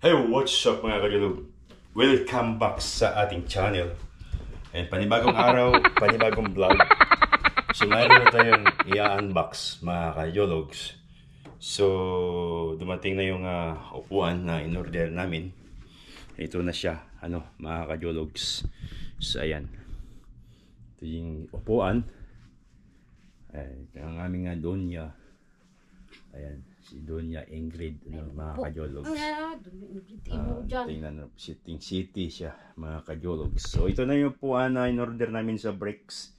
Hey, what's up mga kalulog? Welcome back sa ating channel. And panibagong araw, panibagong vlog. So mayroon na tayong i-unbox mga kalulugs. So dumating na yung upuan na in-order namin. Ito na siya, mga kalulugs. So ayan. Ito yung upuan. Ay, ang aming Donya. Ayan. Si Donya Ingrid, mga kajologs. Tingnan, sitting city siya, mga kajologs. So ito na yung puan na in-order namin sa Bricks.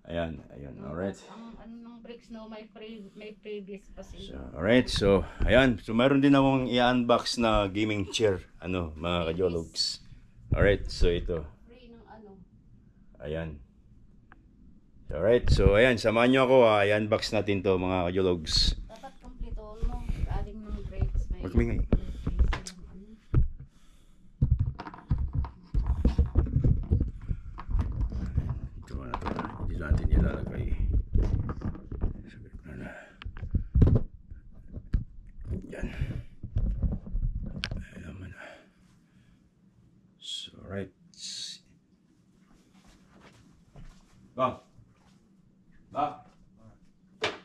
Ayan, alright. Ang Bricks no, may previous pa sila. So, alright, so ayan. So mayroon din akong i-unbox na gaming chair, mga kajologs. Alright, so ito. Free ng Ayan. Alright, so ayan, samahan nyo ako, i-unbox natin to mga kajologs. Magmingay. Ito na. Hindi natin ilalagay. Sabi ko na. Yan. Ayan naman. So, right. Bang!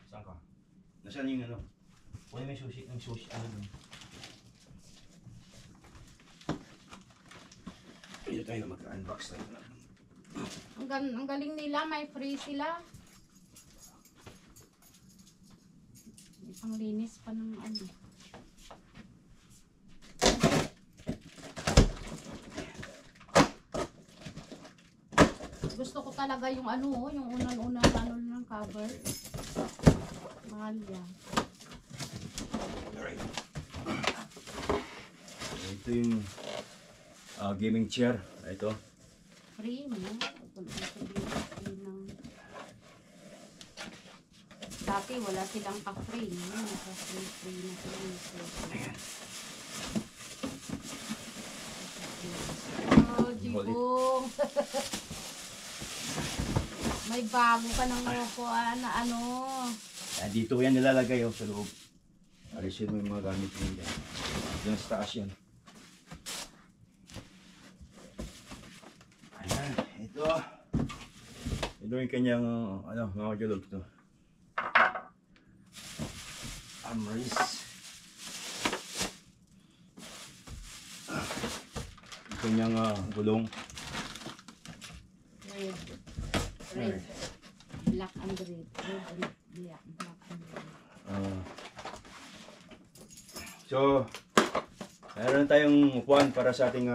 Saan ka? Nasaan yung Wala may sushi. Ang sushi. Dito tayo mag-unbox tayo. Ang galing nila, may free sila. May panglinis pa ng Gusto ko talaga yung yung unang-unang ng cover. Mahal yan. Alright. Ito yung gaming chair. Ito. Free mo. Dati wala silang pa-free. Naka-free na sila. Ayan. Oh, Jibong. May bago ka ng upuan na Dito yan nilalagay sa loob. Alisin mo yung mga gamit mo dyan. Diyan sa taas yan. Ayan, ito. Ito yung kanyang, mga kalulog to. Armrest. Yung kanyang gulong. Red. Black and red. Black and red. So, mayroon tayong upuan para sa ating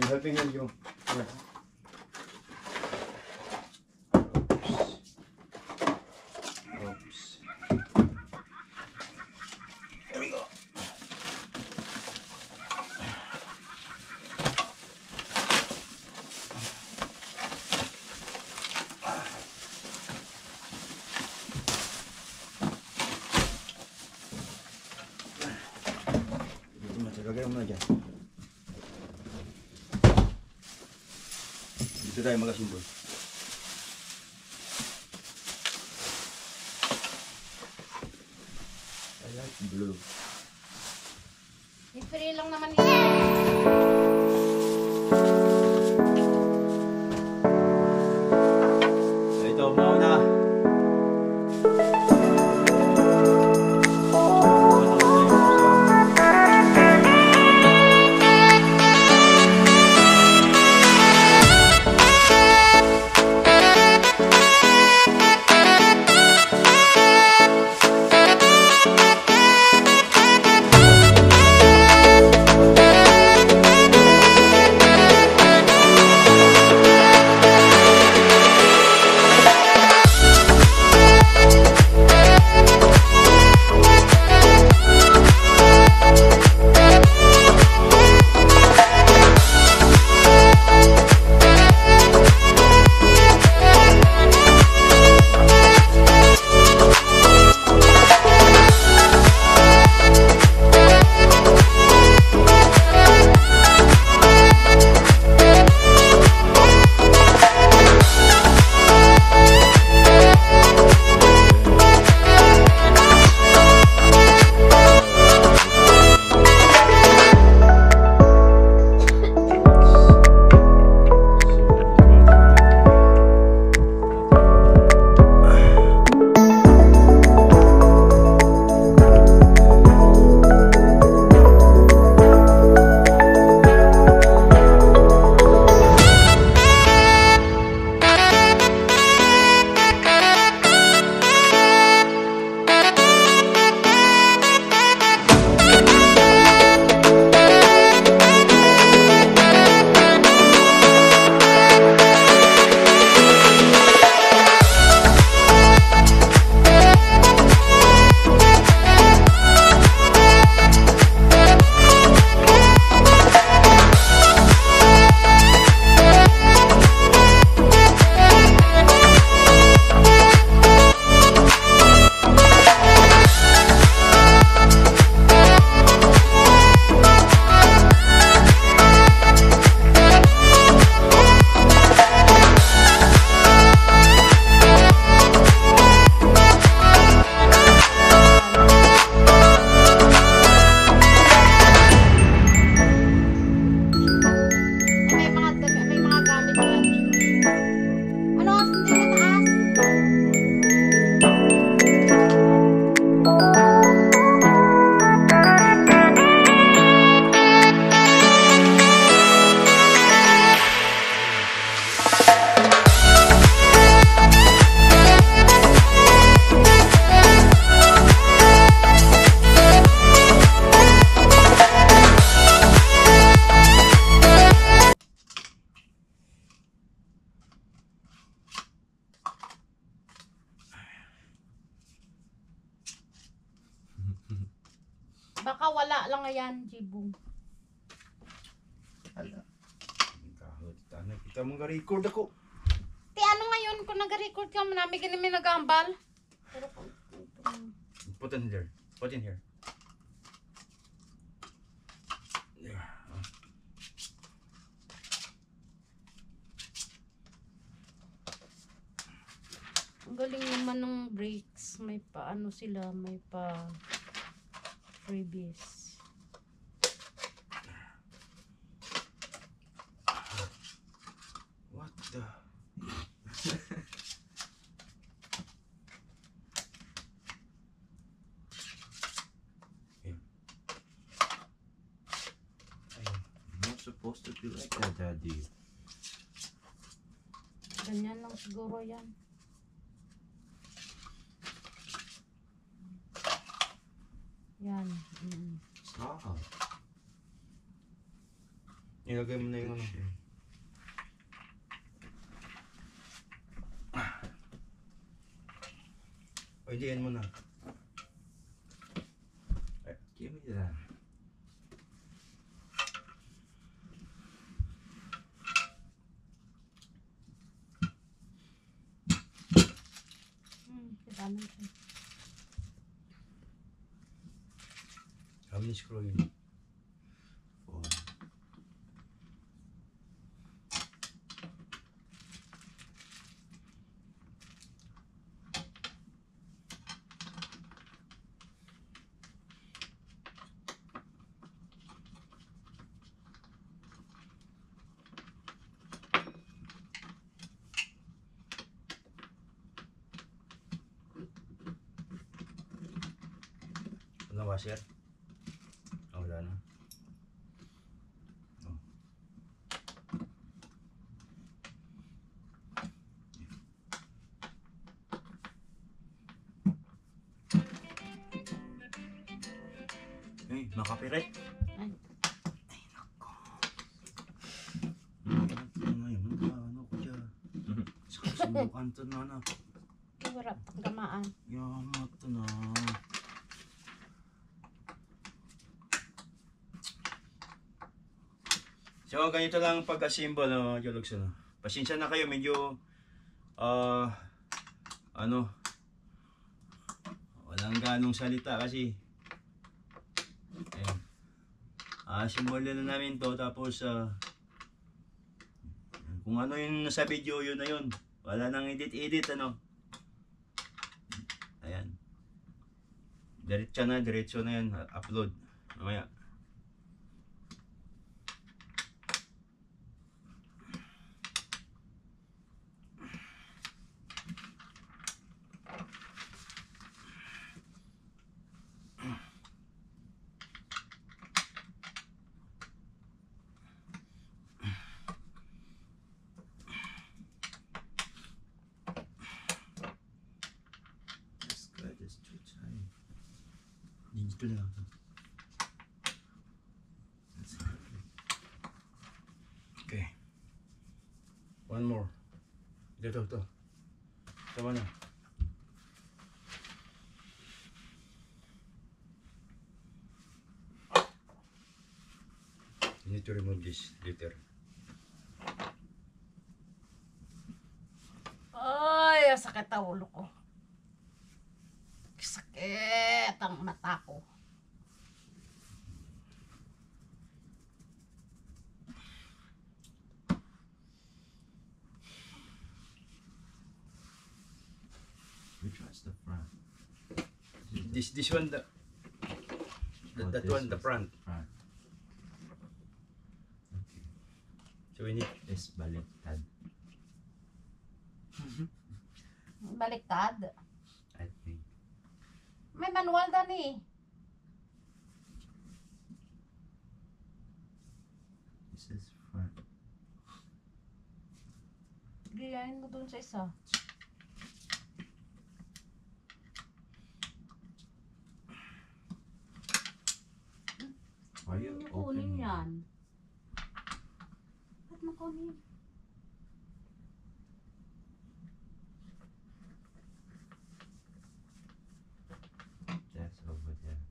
helping hand yung Oops. There we go. Lagay mo na dyan. Dito tayo mag-asimbol. Ayan, blue. I-free lang naman ito. Ito, mauna. Baka wala lang yan, Jibong. Hala. Kahit tanay kita mong record ako. Ti ano ngayon kung nag-record ka, manami ganun may nag-aambal? Pero Put in here. Put in here. There. ang galing naman ng brakes. May pa ano sila, may pa freebies. What the? I'm not supposed to be like that, Daddy. Ganyan lang siguro yan. Yan. Stop. Ilagay mo na yung ano. O, hindihan mo na. Give me that. Kadami siya. How many screw you need? 4. Ano washer? Oh, wala na. Oh. Hey, makapirate. Ay. Ay, nako. Ano ko dyan? Sa kasubukan to na anak. Warap ang gamaan. Yamat to na. So, ganito lang pagka-symbol, Jologs, ano. Pasensya na kayo, medyo, ano, walang ganong salita kasi, ayun, simulan na namin to, tapos, kung ano yung nasa video, yun na yun. Wala nang edit-edit, ano. Ayan. Diretso na yan, upload. Mamaya. Dito na lang. Okay. One more. Ito. Tama na. You need to remove this later. Ay, sakit ang ulo ko. Sakit ang mata ko. Which one's the front? This one, that one, the front. Front. Okay. So we need This baliktad. Baliktad. I think. May manual dan eh. This is front. Gayahin mo dun sa isa. Why are you Kunin opening it? yan. Ba't mo kunin? That's over there.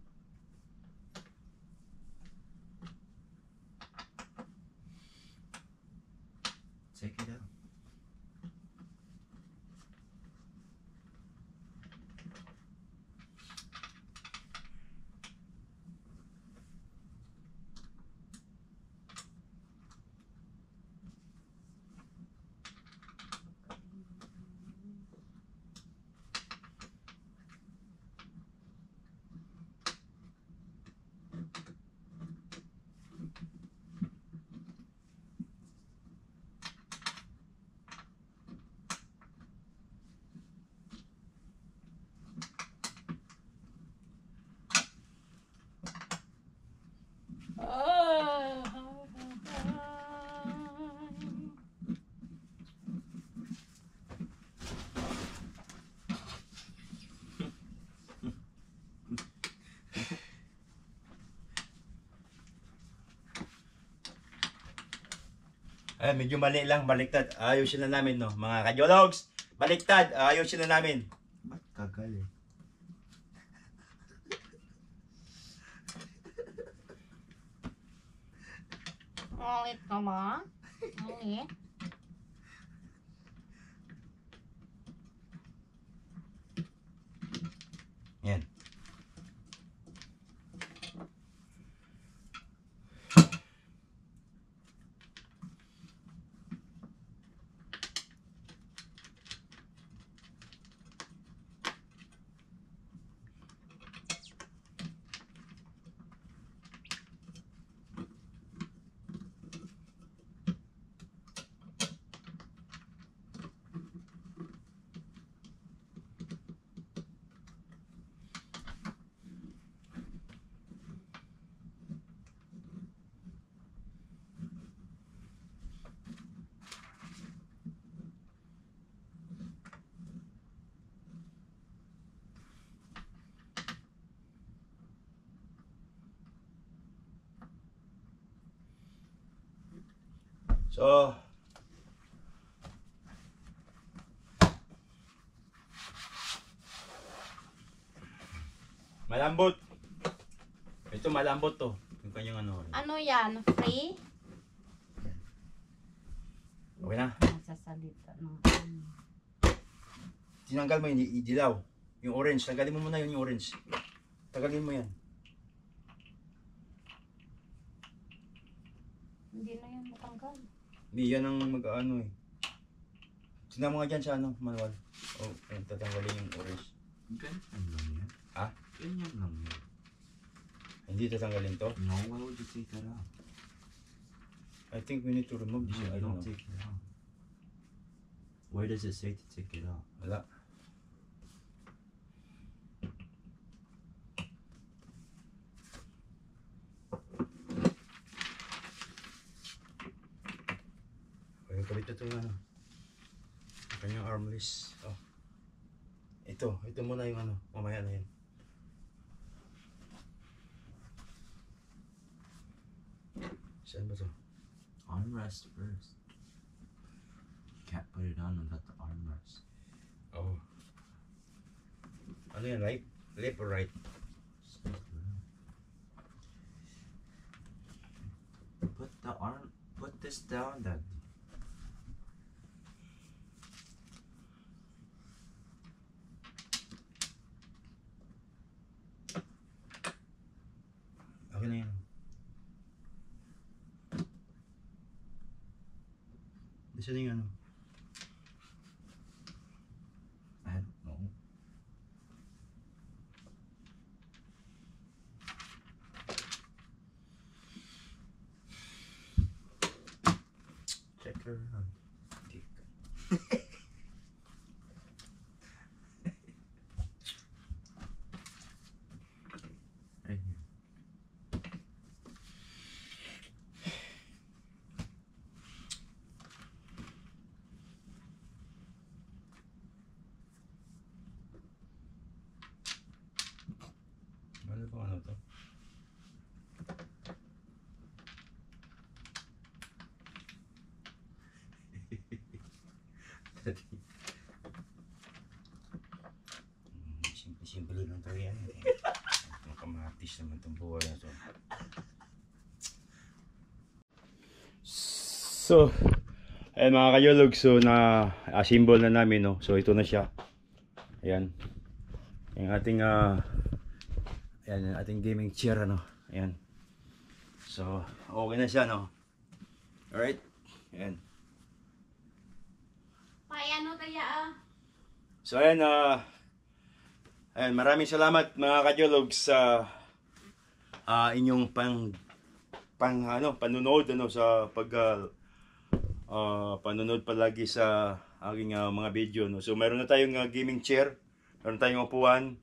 Ay, medyo mali lang, baliktad. Ayusin na namin, no? Mga kajologs, baliktad, ayusin na namin. Ba't kagal eh? Ulit naman. Ulit. Yan. So, malambot. Ito malambot to. Yung kanyang ano. Ano yan? Free? Okay na. Nagsasalita ng Tinanggal mo yung dilaw. Yung orange. Tanggalin mo muna yung orange. Tanggalin mo yan. Hindi na yan matanggal. Hindi, yan ang mag-ano eh. Tingnan mo nga dyan sa ano, manual. Oh, ayun, tatanggalin yung orange. Ganyan lang yan. Ha? Ganyan lang yan. Hindi tatanggalin to. No, why would you take that out? I think we need to remove this. No, I you don't don't know. take it out. Where does it say to take it out? Wala. Okay, kalit ito yung ano. Yung kanyang armless. Oh. Ito muna yung ano. Mamaya na yan. Saan ba to? Armrest first. You can't put it on without the armrest. Oh. Ano yan, right? Left or right? Put this down, Daddy. Okay na yan. Saan yung ano? I don't know. Check her out. Right here. Ano ba ano to? Daddy. Simple lang to yan. Itong kamatis naman itong buhay na to. So, ayan mga kayolog, so na symbol na namin, no. So ito na siya. Ayan. Yung ating ayan, yung ating gaming chair, ano. Ayan. So, okay na siya, no. Alright. Ayan. Paano kaya So ayan, ayan, maraming salamat mga kajolog sa inyong panunood ano sa panunood palagi sa aking mga video, no. So meron na tayong gaming chair, meron tayong upuan.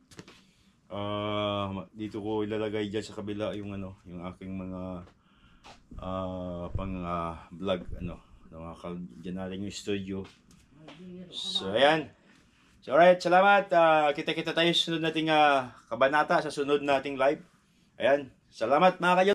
Dito ko ilalagay diyan sa kabila yung yung aking mga vlog diyan natin yung studio. So ayan. So alright, salamat. Kita-kita tayo sa sunod nating kabanata, sa sunod nating live. Ayan. Salamat mga kayo.